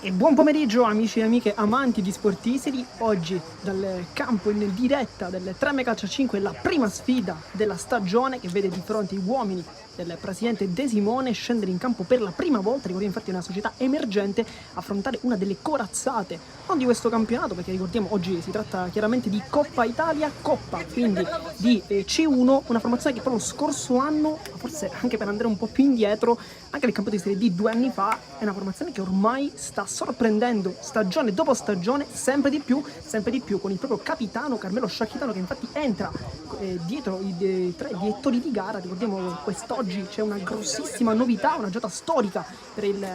E buon pomeriggio amici e amiche amanti di sport Iseri. Oggi dal campo in diretta del 3M Calcio 5 la prima sfida della stagione che vede di fronte gli uomini del presidente De Simone scendere in campo per la prima volta. Ricordiamo infatti una società emergente, affrontare una delle corazzate non di questo campionato, perché ricordiamo oggi si tratta chiaramente di Coppa Italia, Coppa quindi di C1, una formazione che proprio lo scorso anno, forse anche per andare un po' più indietro, anche nel campionato di Serie D 2 anni fa, è una formazione che ormai sta sorprendendo stagione dopo stagione sempre di più, con il proprio capitano Carmelo Sciacchitano, che infatti entra dietro i tre direttori di gara. Ricordiamo quest'oggi c'è una grossissima novità, una giornata storica per il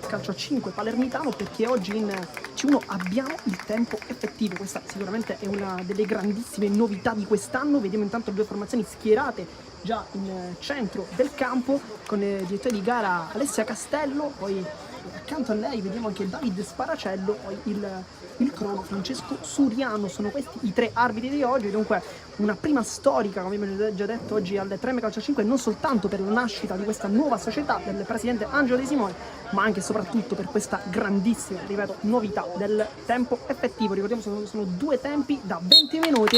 calcio a 5 palermitano, perché oggi in C1 abbiamo il tempo effettivo. Questa sicuramente è una delle grandissime novità di quest'anno. Vediamo intanto due formazioni schierate già in centro del campo, con il direttore di gara Alessia Castello, poi accanto a lei vediamo anche Davide Sparacello, poi il crono Francesco Suriano. Sono questi i tre arbitri di oggi. Dunque una prima storica, come abbiamo già detto, oggi al 3M Calcio 5, non soltanto per la nascita di questa nuova società del presidente Angelo De Simone, ma anche e soprattutto per questa grandissima, ripeto, novità del tempo effettivo. Ricordiamo sono due tempi da 20 minuti,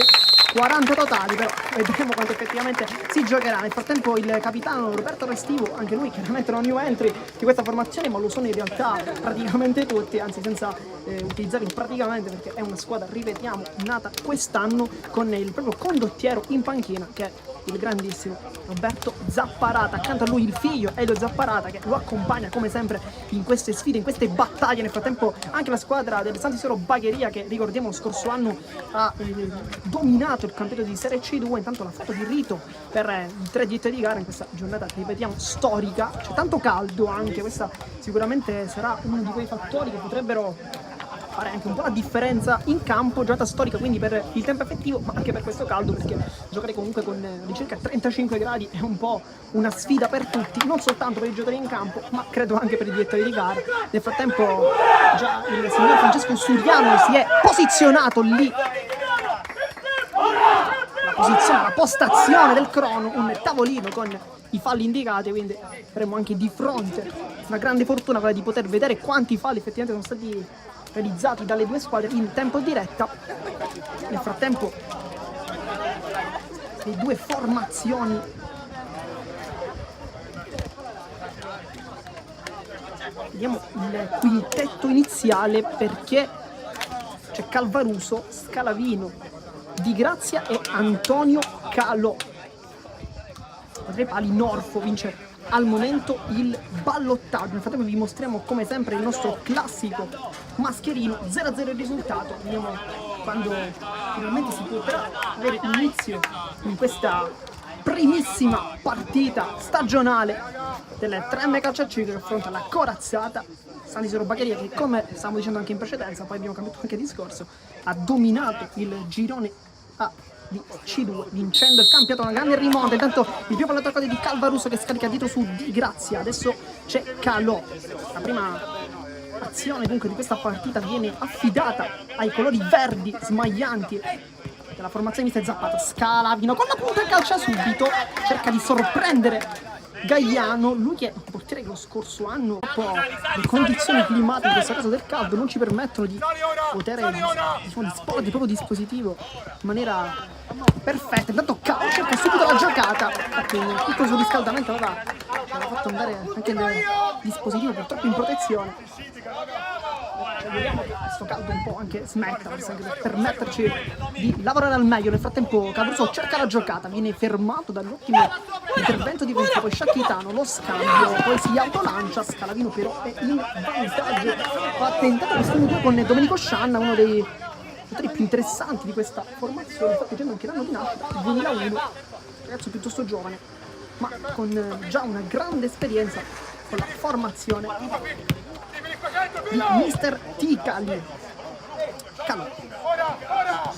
40 totali, però vedremo quanto effettivamente si giocherà. Nel frattempo il capitano Roberto Restivo, anche lui chiaramente non new entry di questa formazione, ma lo sono in realtà praticamente tutti, anzi senza utilizzare il praticamente, perché è una squadra, ripetiamo, nata quest'anno, con il proprio condottiero in panchina che è il grandissimo Roberto Zapparata. Accanto a lui il figlio Elio Zapparata, che lo accompagna come sempre in queste sfide, in queste battaglie. Nel frattempo anche la squadra del San Siro Bagheria, che ricordiamo scorso anno ha dominato il campionato di Serie C2. Intanto la foto di rito per i tre direttori di gara in questa giornata, ripetiamo, storica. C'è tanto caldo anche, questa sicuramente sarà uno di quei fattori che potrebbero fare anche un po' la differenza in campo. Giornata storica quindi per il tempo effettivo, ma anche per questo caldo, perché giocare comunque con ricerca 35 gradi è un po' una sfida per tutti, non soltanto per i giocatori in campo, ma credo anche per i direttori di gara. Nel frattempo già il signor Francesco Suriano si è posizionato lì, la postazione del crono, un tavolino con i falli indicati, quindi avremo anche di fronte una grande fortuna, quella di poter vedere quanti falli effettivamente sono stati realizzati dalle due squadre in tempo diretta. Nel frattempo le due formazioni vediamo il quintetto iniziale, perché c'è Calvaruso, Scalavino, Di Grazia e Antonio Calò. A tre pali Norfo vince al momento il ballottaggio. Nel frattempo vi mostriamo come sempre il nostro classico mascherino, 0-0 il risultato. Vediamo quando finalmente si potrà avere inizio in questa primissima partita stagionale del 3M Calcio 5 che affronta la corazzata San Siro Bagheria, che, come stavamo dicendo anche in precedenza, poi abbiamo cambiato anche discorso, ha dominato il girone A di C2 vincendo il campionato. Una grande rimonta, intanto il più pallato di Calvaruso che scarica dietro su Di Grazia. Adesso c'è Calò. La prima azione dunque di questa partita viene affidata ai colori verdi smaglianti della formazione mista Zappato. Scalavino con la punta calcia subito, cerca di sorprendere Gaiano, lui che è un portiere che lo scorso anno, un po' le condizioni climatiche, in questo caso del caldo, non ci permettono di poter, diciamo, disporre del proprio dispositivo in maniera perfetta. Intanto Cao cerca subito la giocata, infatti tutto il suo riscaldamento aveva fatto andare anche il dispositivo purtroppo in protezione. Vediamo che questo caldo un po' anche smetta, anche per permetterci di lavorare al meglio. Nel frattempo Calvaruso cerca la giocata, viene fermato dall'ottimo intervento di questo, poi Sciacchitano lo scambio, poi si autolancia. Scalavino però è in vantaggio, ha tentato quest'anno due con Domenico Scianna, uno dei giocatori più interessanti di questa formazione. Infatti facendo anche l'anno di nascita, 2001, ragazzo piuttosto giovane, ma con già una grande esperienza con la formazione di Mister Ticali.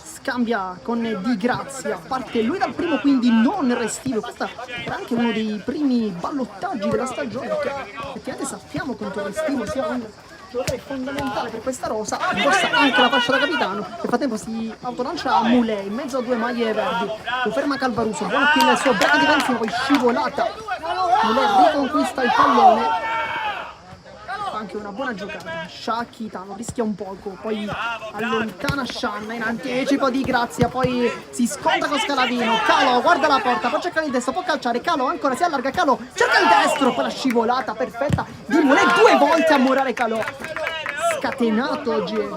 Scambia con Di Grazia, parte lui dal primo, quindi non Restivo. Questo era anche uno dei primi ballottaggi della stagione, perché effettivamente sappiamo quanto Restivo sia un giocatore fondamentale per questa rosa, indossa anche la fascia da capitano. Nel frattempo si autolancia Moulet in mezzo a due maglie verdi, lo ferma Calvaruso, buono qui il suo break difensivo, poi scivolata, Moulet riconquista il pallone, anche una buona giocata. Shakita non rischia un poco, poi allontana Shanna in anticipo di Grazia, poi si scontra con Scalavino. Calo guarda la porta, può cercare il destro, può calciare, Calo ancora si allarga, Calo cerca il destro, poi la scivolata perfetta di Moulet, 2 volte a murare Calo. Scatenato oggi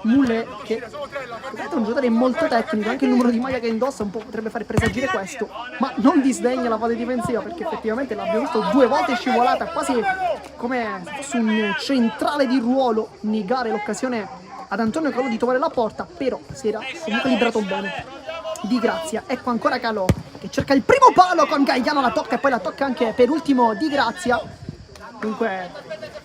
Moulet, che è un giocatore molto tecnico, anche il numero di maglia che indossa un po' potrebbe fare presagire questo, ma non disdegna la fase difensiva, perché effettivamente l'abbiamo visto 2 volte scivolata, quasi come se fosse un centrale di ruolo, negare l'occasione ad Antonio Calò di trovare la porta, però si era comunque liberato bene di Grazia. Ecco ancora Calò che cerca il primo palo con Gagliano, la tocca e poi la tocca anche per ultimo di Grazia. Dunque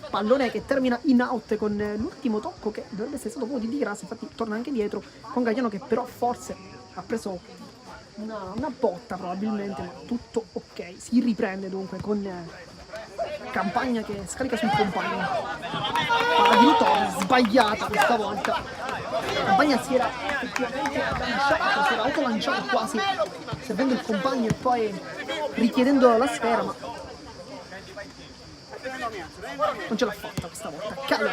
pallone che termina in out con l'ultimo tocco che dovrebbe essere stato quello di Grazia, infatti torna anche dietro con Gagliano che però forse ha preso una botta probabilmente, ma tutto ok. Si riprende dunque con Campagna che scarica sul compagno. Palla di ritorno sbagliata questa volta. Campagna si era effettivamente lanciato, si era autolanciato quasi, servendo il compagno e poi richiedendo la sfera, ma non ce l'ha fatta questa volta. Calo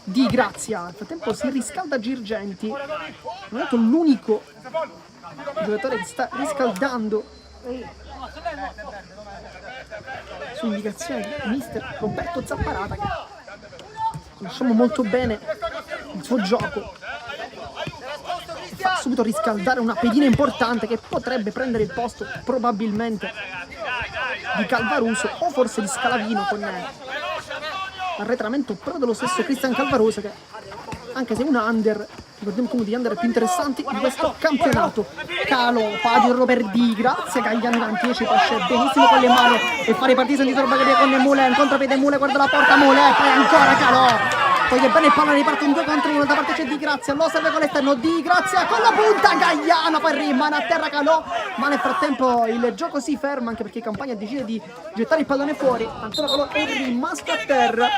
di Grazia. Nel frattempo si riscalda Girgenti, non è l'unico giocatore che sta riscaldando su indicazione di mister Roberto Zapparata, che conosciamo molto bene il suo gioco, e fa subito riscaldare una pedina importante che potrebbe prendere il posto probabilmente di Calvaruso o forse di Scalavino, con l'arretramento però dello stesso Cristian Calvaruso, che anche se è un under, ricordiamo uno degli under più interessanti di questo campionato. Calo, Padio per di Grazia, Gagliano in anticipo, esce benissimo con le mani e fa ripartire Sant'Isidro Bagheria con Moulet, in contropiede Moulet, guarda la porta Moulet, poi ancora Calo, toglie bene il pallone, riparte un 2 contro 1, da parte c'è Di Grazia, lo serve con l'esterno, Di Grazia con la punta, Gagliano, poi rimane a terra Calò, ma nel frattempo il gioco si ferma, anche perché Campagna decide di gettare il pallone fuori. Antonio Calò è rimasto a terra,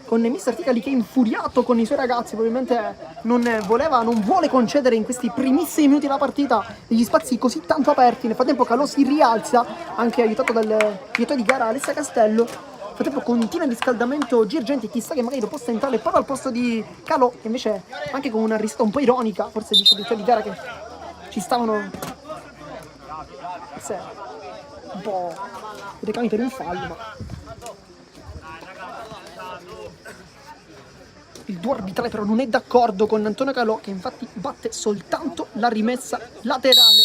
con mister Ticali che è infuriato con i suoi ragazzi, probabilmente non vuole concedere in questi primissimi minuti della partita degli spazi così tanto aperti. Nel frattempo Calò si rialza, anche aiutato dal direttore di gara Alessia Castello. Nel frattempo continua il riscaldamento Girgenti, chissà che magari lo possa entrare proprio al posto di Calò, che invece anche con una risata un po' ironica, forse dice il direttore di gara che ci stavano forse un po' reclami per un fallo, ma il duo arbitrale però non è d'accordo con Antonio Calò, che infatti batte soltanto la rimessa laterale,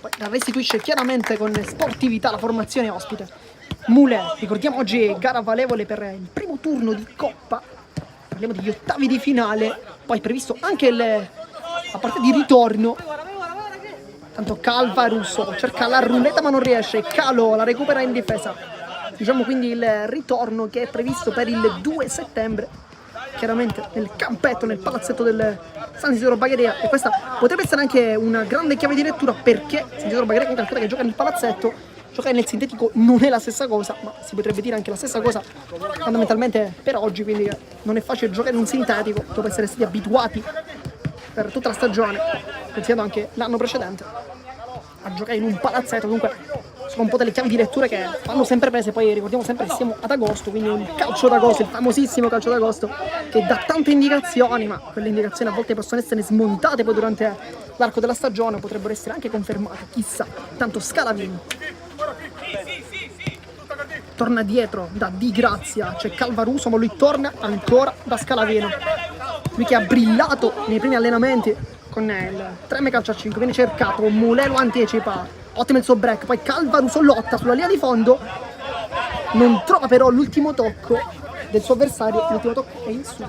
poi la restituisce chiaramente con sportività la formazione ospite. Moulet, ricordiamo oggi è gara valevole per il primo turno di Coppa, parliamo degli ottavi di finale, poi previsto anche la partita di ritorno. Tanto Calvaruso cerca la ruletta ma non riesce, Calò la recupera in difesa. Diciamo quindi il ritorno che è previsto per il 2 settembre, chiaramente nel campetto, nel palazzetto del Sant'Isidro Bagheria, e questa potrebbe essere anche una grande chiave di lettura, perché Sant'Isidro Bagheria, che gioca nel palazzetto, giocare nel sintetico non è la stessa cosa, ma si potrebbe dire anche la stessa cosa fondamentalmente per oggi, quindi non è facile giocare in un sintetico dopo essere stati abituati per tutta la stagione, considerando anche l'anno precedente, a giocare in un palazzetto. Dunque sono un po' delle chiavi di lettura che vanno sempre prese. Poi ricordiamo sempre che siamo ad agosto, quindi un calcio d'agosto, il famosissimo calcio d'agosto, che dà tante indicazioni, ma quelle indicazioni a volte possono essere smontate poi durante l'arco della stagione, potrebbero essere anche confermate, chissà. Tanto Scalavino torna dietro da Di Grazia, c'è Calvaruso, ma lui torna ancora da Scalavino, lui che ha brillato nei primi allenamenti con il 3 calcio a 5, viene cercato, Moulet lo anticipa, ottimo il suo break, poi Calvaruso lotta sulla linea di fondo, non trova però l'ultimo tocco del suo avversario, l'ultimo tocco è il suo.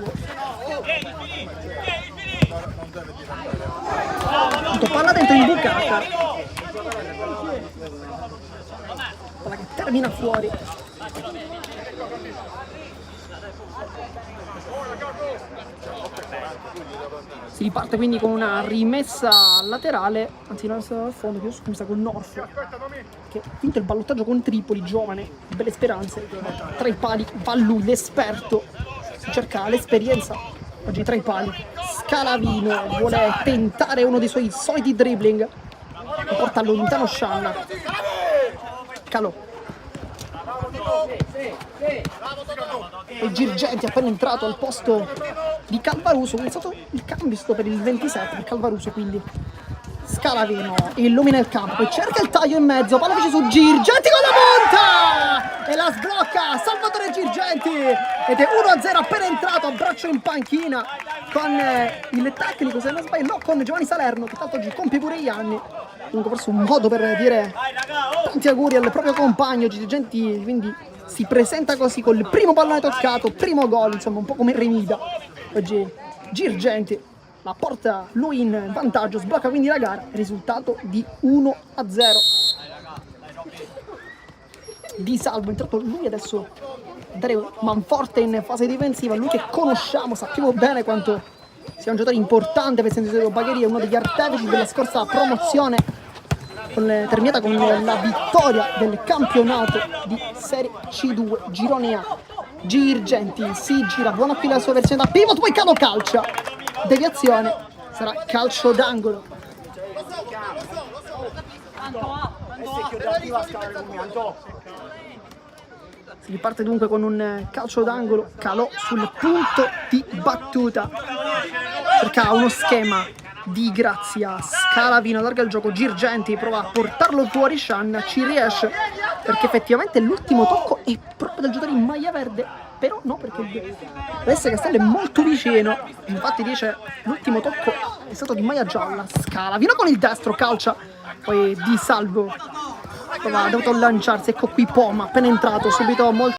Palla dentro in bucata, palla che termina fuori. Si riparte quindi con una rimessa laterale, anzi non al fondo, chiedo scusa, con North, che ha vinto il ballottaggio con Tripoli, giovane, belle speranze. Tra i pali va lui, l'esperto, cerca l'esperienza, oggi tra i pali. Scalavino vuole tentare uno dei suoi soliti dribbling, lo porta lontano Shan. Calò. E Girgenti appena entrato al posto di Calvaruso, è stato il cambio per il 27 di Calvaruso, quindi Scalavino illumina il campo, poi cerca il taglio in mezzo, palla fece su Girgenti con la punta e la sblocca Salvatore Girgenti ed è 1-0 appena entrato, a braccio in panchina con il tecnico, se non sbaglio, no, con Giovanni Salerno, che tanto oggi compie pure gli anni. Comunque forse un modo per dire tanti auguri al proprio compagno Girgenti, quindi si presenta così col primo pallone toccato, primo gol, insomma un po' come Remida. Oggi Girgenti la porta lui in vantaggio, sblocca quindi la gara, risultato di 1-0. Di Salvo, entrato lui adesso dare manforte in fase difensiva, lui che conosciamo, sappiamo bene quanto sia un giocatore importante per Sant'Eusebio Bagheria, uno degli artefici della scorsa promozione terminata con la vittoria del campionato di Serie C2 Girone A. Girgenti si gira, buona qui la sua versione da pivot, poi Calo calcia, deviazione, sarà calcio d'angolo. Si riparte dunque con un calcio d'angolo, Calò sul punto di battuta, cerca uno schema di Grazia, Scalavino allarga il gioco, Girgenti prova a portarlo fuori, Shan ci riesce perché effettivamente l'ultimo tocco è proprio del giocatore in maglia verde, però no, perché adesso Castello è molto vicino, infatti dice l'ultimo tocco è stato di maglia gialla. Scalavino con il destro calcia, poi Di Salvo ha dovuto lanciarsi, ecco qui Poma appena entrato, subito molto